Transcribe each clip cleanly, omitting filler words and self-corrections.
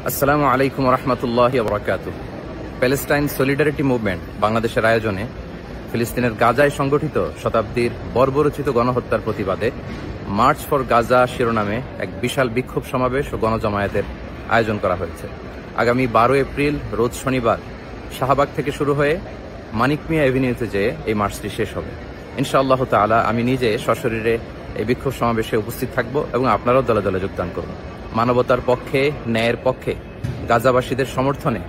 আসসালামু আলাইকুম রহমতুল্লাহি ওয়া প্যালেস্টাইন সলিডারিটি মুভমেন্ট বাংলাদেশের আয়োজনে ফিলিস্তিনের গাজায় সংগঠিত শতাব্দীর বর্বরোচিত গণহত্যার প্রতিবাদে মার্চ ফর গাজা শিরোনামে এক বিশাল বিক্ষোভ সমাবেশ ও গণজমায়েতের আয়োজন করা হয়েছে। আগামী 12 এপ্রিল রোজ শনিবার শাহবাগ থেকে শুরু হয়ে মানিক মিয়া এভিনিউতে যেয়ে এই মার্চটি শেষ হবে। ইনশাআল্লাহ তাআলা আমি নিজে সশরীরে এই বিক্ষোভ সমাবেশে উপস্থিত থাকব এবং আপনারাও দলে দলে যোগদান করুন। মানবতার পক্ষে, ন্যায়ের পক্ষে, গাজাবাসীদের সমর্থনে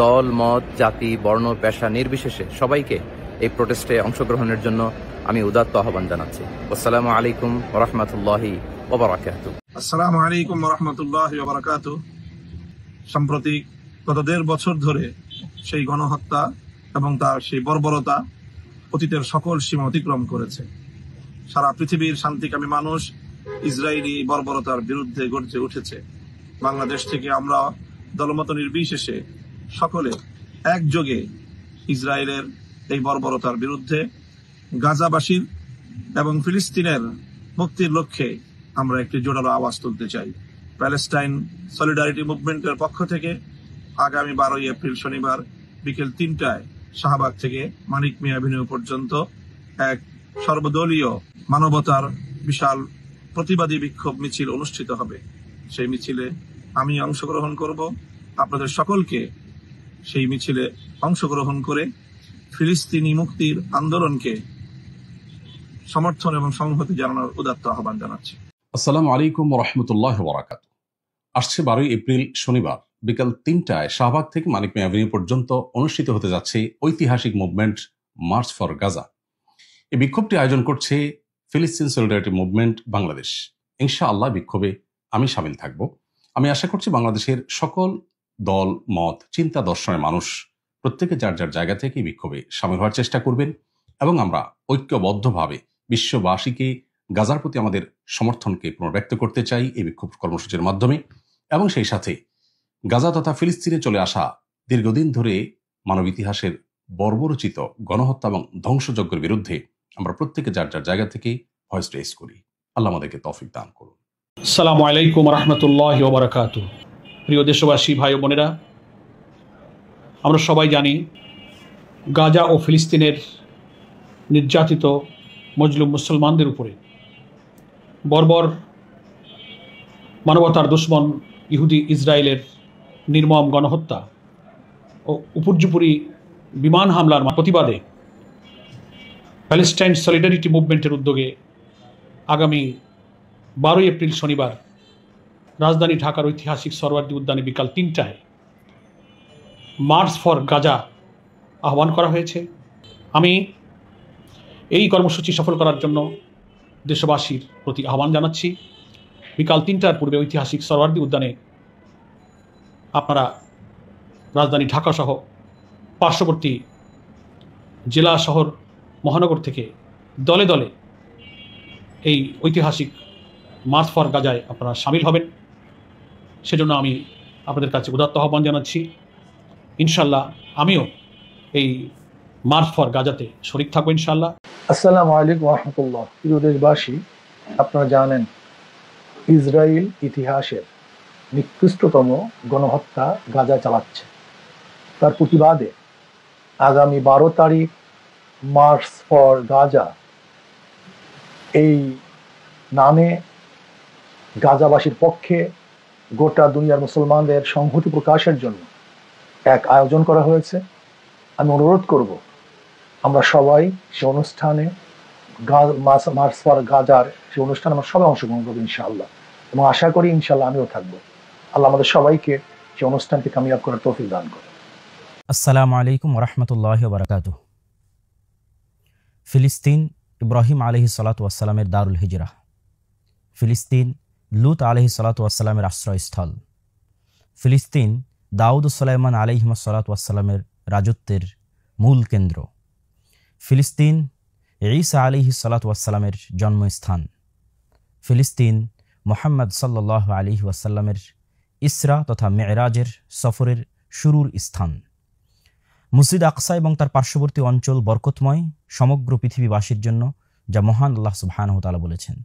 দল, মত, জাতি, বর্ণ, পেশা নির্বিশেষে সবাইকে এই প্রোটেস্টে অংশগ্রহণের জন্য আমি উদাত্ত আহ্বান জানাচ্ছি। আসসালামু আলাইকুম ওয়া রাহমাতুল্লাহি ওয়া বারাকাতুহু। আসসালামু আলাইকুম ওয়া রাহমাতুল্লাহি ওয়া বারাকাতুহু। সম্প্রতি গত 1.5 বছর ধরে সেই গণহত্যা এবং তার সেই বর্বরতা অতীতের সকল সীমা অতিক্রম করেছে। সারা পৃথিবীর শান্তিকামী মানুষ ইসরায়েলি বর্বরতার বিরুদ্ধে গর্জে উঠেছে। বাংলাদেশ থেকে আমরা দলমত নির্বিশেষে সকলে একযোগে ইসরায়েলের এই বর্বরতার বিরুদ্ধে, গাজাবাসীর এবং ফিলিস্তিনের মুক্তির লক্ষ্যে আমরা একটি জোরালো আওয়াজ তুলতে চাই। প্যালেস্টাইন সলিডারিটি মুভমেন্টের পক্ষ থেকে আগামী 12 এপ্রিল শনিবার বিকেল 3টায় শাহবাগ থেকে মানিক মিয়া এভিনিউ পর্যন্ত এক সর্বদলীয় মানবতার বিশাল প্রতিবাদী বিক্ষোভ মিছিল অনুষ্ঠিত হবে। সেই মিছিলে আমি অংশগ্রহণ করব। আপনাদের সকলকে সেই মিছিলে অংশগ্রহণ করে ফিলিস্তিনি মুক্তির আন্দোলনকে সমর্থন এবং সংহতি জানানোর উদাত্ত আহ্বান জানাচ্ছি। আসসালামু আলাইকুম ওয়া রাহমাতুল্লাহি ওয়া বারাকাতুহু। আসছে 12 এপ্রিল শনিবার বিকাল 3টায় শাহবাগ থেকে মানিক মিয়া এভিনিউ পর্যন্ত অনুষ্ঠিত হতে যাচ্ছে ঐতিহাসিক মুভমেন্ট মার্চ ফর গাজা। এই বিক্ষোভটি আয়োজন করছে ফিলিস্তিন সলিডারিটি মুভমেন্ট বাংলাদেশ। ইনশাআল্লাহ বিক্ষোভে আমি শামিল থাকব। আমি আশা করছি বাংলাদেশের সকল দল, মত, চিন্তা, দর্শনের মানুষ প্রত্যেকে যার যার জায়গা থেকে বিক্ষোভে শামিল হওয়ার চেষ্টা করবেন এবং আমরা ঐক্যবদ্ধভাবে বিশ্ববাসীকে গাজার প্রতি আমাদের সমর্থনকে পুনর্ব্যক্ত করতে চাই এই বিক্ষোভ কর্মসূচির মাধ্যমে। এবং সেই সাথে গাজা তথা ফিলিস্তিনে চলে আসা দীর্ঘদিন ধরে মানব ইতিহাসের বর্বরোচিত গণহত্যা এবং ধ্বংসযজ্ঞের বিরুদ্ধে আমরা প্রত্যেকে যার যার জায়গা থেকে ভয়েস রেজ করি। আল্লাহ আমাদেরকে তৌফিক দান করুন। আসসালামু আলাইকুম রহমতুল্লাহি ওয়া বারাকাতুহু। প্রিয় দেশবাসী, ভাই ও বোনেরা, আমরা সবাই জানি গাজা ও ফিলিস্তিনের নির্যাতিত মজলুম মুসলমানদের উপরে বর্বর মানবতার দুশ্মন ইহুদি ইসরায়েলের নির্মম গণহত্যা ও উপর্যুপরি বিমান হামলার প্রতিবাদে প্যালেস্টাইন সলিডারিটি মুভমেন্টের উদ্যোগে আগামী 12 এপ্রিল শনিবার রাজধানী ঢাকার ঐতিহাসিক সরওয়ার্দী উদ্যানে বিকাল 3টায় মার্চ ফর গাজা আহ্বান করা হয়েছে। আমি এই কর্মসূচি সফল করার জন্য দেশবাসীর প্রতি আহ্বান জানাচ্ছি। বিকাল 3টার পূর্বে ঐতিহাসিক সরওয়ার্দী উদ্যানে আপনারা রাজধানী ঢাকা সহ পার্শ্ববর্তী জেলা, শহর, মহানগর থেকে দলে দলে এই ঐতিহাসিক মার্চ ফর গাজায় আপনারা সামিল হবেন। সেজন্য আমি আপনাদের কাছে উদাত্ত আহ্বান জানাচ্ছি। ইনশাল্লাহ আমিও এই মার্চ ফর গাজাতে শরিক থাকবো ইনশাল্লাহ। আসসালামু আলাইকুম ওয়া রাহমাতুল্লাহ। প্রিয় দেশবাসী, আপনারা জানেন ইসরায়েল ইতিহাসের নিকৃষ্টতম গণহত্যা গাজা চালাচ্ছে। তার প্রতিবাদে আগামী 12 তারিখ মার্চ ফর গাজা এই নামে গাজাবাসীর পক্ষে গোটা দুনিয়ার মুসলমানদের সংহতি প্রকাশের জন্য এক আয়োজন করা হয়েছে। আমি অনুরোধ করব আমরা সবাই সে অনুষ্ঠানে মার্চ ফর গাজার সে অনুষ্ঠানে আমরা সবাই অংশগ্রহণ করবো ইনশাআল্লাহ, এবং আশা করি ইনশাআল্লাহ আমিও থাকবো। আল্লাহ আমাদের সবাইকে সে অনুষ্ঠানকে কামিয়াব করার তৌফিক দান করে। আসসালামু আলাইকুম ওয়া রাহমাতুল্লাহি ওয়া বারাকাতুহু। ফিলিস্তিন ইব্রাহিম আলাইহিস সালাতু ওয়াস সালামের দারুল হিজরাহ। ফিলিস্তিন লূত আলাইহিস সালাতু ওয়াস সালামের আশ্রয়স্থল। ফিলিস্তিন দাউদ ও সুলাইমান আলাইহিস সালাতু ওয়াস সালামের রাজত্বের মূল কেন্দ্র। ফিলিস্তিন ঈসা আলাইহিস সালাতু ওয়াস সালামের জন্মস্থান। ফিলিস্তিন মুহাম্মদ সাল্লাল্লাহু আলাইহি ওয়াসাল্লামের ইসরা তথা মেরাজের সফরের শুরুর স্থান। মসজিদ আকসা এবং তার পার্শ্ববর্তী অঞ্চল বরকতময় সমগ্র পৃথিবীবাসীর জন্য, যা মহান আল্লাহ সুবহানাহু ওয়া তাআলা বলেছেন।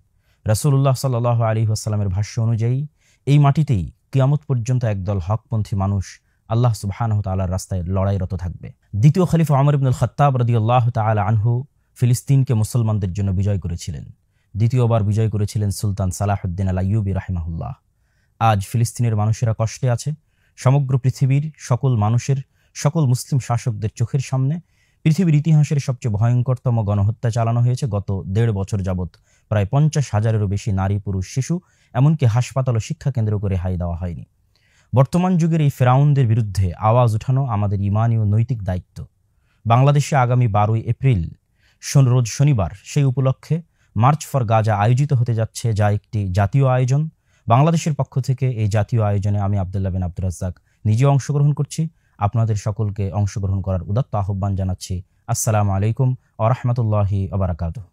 রাসূলুল্লাহ সাল্লাল্লাহু আলাইহি ওয়াসাল্লামের ভাষ্য অনুযায়ী এই মাটিতেই কিয়ামত পর্যন্ত একদল হকপন্থী মানুষ আল্লাহ সুবহানাহু ওয়া তাআলার রাস্তায় লড়াইরত থাকবে। দ্বিতীয় খলিফা ওমর ইবনুল খাত্তাব রাদিয়াল্লাহু তাআলা আনহু ফিলিস্তিনকে মুসলমানদের জন্য বিজয় করেছিলেন। দ্বিতীয়বার বিজয় করেছিলেন সুলতান সালাহুদ্দিন আল আইয়ুবী রাহিমাহুল্লাহ। আজ ফিলিস্তিনের মানুষেরা কষ্টে আছে। সমগ্র পৃথিবীর সকল মানুষের, সকল মুসলিম শাসকদের চোখের সামনে পৃথিবীর ইতিহাসের সবচেয়ে ভয়ঙ্করতম গণহত্যা চালানো হয়েছে গত ১.৫ বছর যাবৎ। প্রায় ৫০,০০০-এরও বেশি নারী, পুরুষ, শিশু, এমনকি হাসপাতাল ও শিক্ষা কেন্দ্র করে রেহাই দেওয়া হয়নি। বর্তমান যুগের এই ফেরাউনদের বিরুদ্ধে আওয়াজ উঠানো আমাদের ইমানি ও নৈতিক দায়িত্ব। বাংলাদেশে আগামী ১২ই এপ্রিল রোজ শনিবার সেই উপলক্ষে মার্চ ফর গাজা আয়োজিত হতে যাচ্ছে, যা একটি জাতীয় আয়োজন। বাংলাদেশের পক্ষ থেকে এই জাতীয় আয়োজনে আমি আব্দুল্লাহ বিন আব্দুর রাজ্জাক নিজে অংশগ্রহণ করছি। আপনাদের সকলকে অংশগ্রহণ করার উদাত্ত আহ্বান জানাচ্ছি। আসসালামু আলাইকুম ওয়া রাহমাতুল্লাহি ওয়া বারাকাতুহু।